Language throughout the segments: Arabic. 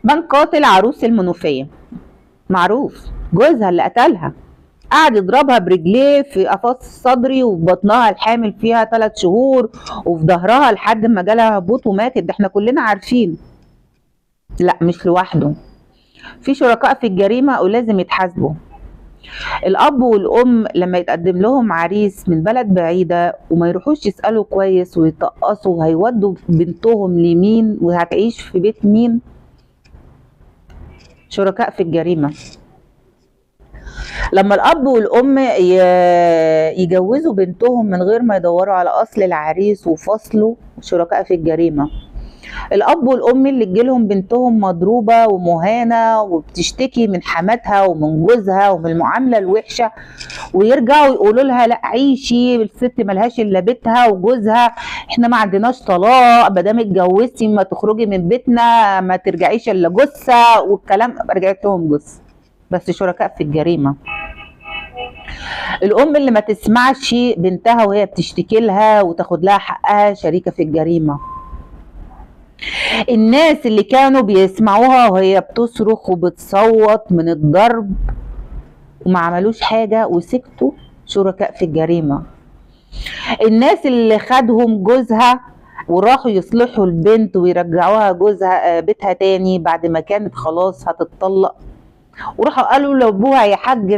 من قاتل عروس المنوفية؟ معروف، جوزها اللي قتلها. قعد يضربها برجليه في قفص صدري وفي بطنها الحامل فيها 3 شهور وفي ظهرها لحد ما جالها هبوط وماتت. ده احنا كلنا عارفين. لا، مش لوحده، في شركاء في الجريمة ولازم يتحاسبوا. الأب والأم لما يتقدم لهم عريس من بلد بعيدة وما يروحوش يسألوا كويس ويطقصوا هيودوا بنتهم لمين وهتعيش في بيت مين، شركاء في الجريمة. لما الأب والأم يجوزوا بنتهم من غير ما يدوروا على أصل العريس وفصله، شركاء في الجريمة. الأب والأم اللي تجيلهم بنتهم مضروبة ومهانة وبتشتكي من حماتها ومن جوزها ومن المعاملة الوحشة، ويرجعوا يقولوا لها لا عيشي، الست ملهاش إلا بيتها وجوزها، احنا ما عندناش طلاق، ما دام اتجوزتي ما تخرجي من بيتنا، ما ترجعيش إلا جثة، والكلام رجعت لهم جثة. بس شركاء في الجريمة. الأم اللي ما تسمعش بنتها وهي بتشتكي لها وتاخد لها حقها، شريكة في الجريمة. الناس اللي كانوا بيسمعوها وهي بتصرخ وبتصوت من الضرب وما عملوش حاجة وسكتوا، شركاء في الجريمة. الناس اللي خدهم جوزها وراحوا يصلحوا البنت ويرجعوها جوزها بيتها تاني بعد ما كانت خلاص هتتطلق، وراحوا قالوا لابوها يا حاج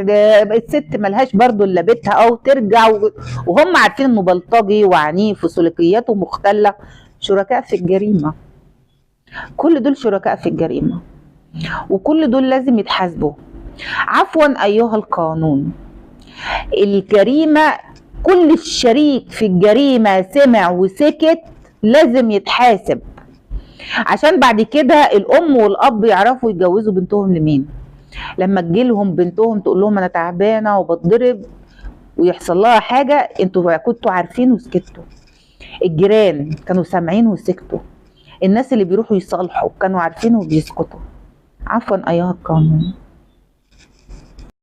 الست ملهاش برضو الا بيتها او ترجع، وهم عارفين انه بلطجي وعنيف وسلوكياته مختلة، شركاء في الجريمة. كل دول شركاء في الجريمة، وكل دول لازم يتحاسبوا. عفوا أيها القانون، الجريمة كل الشريك في الجريمة سمع وسكت لازم يتحاسب، عشان بعد كده الأم والأب يعرفوا يجوزوا بنتهم لمين. لما تجيلهم بنتهم تقول لهم أنا تعبانة وبتضرب ويحصل لها حاجة، انتوا كنتوا عارفين وسكتوا. الجيران كانوا سامعين وسكتوا. الناس اللي بيروحوا يصالحوا كانوا عارفين وبيسكتوا. عفوا أيها القانون.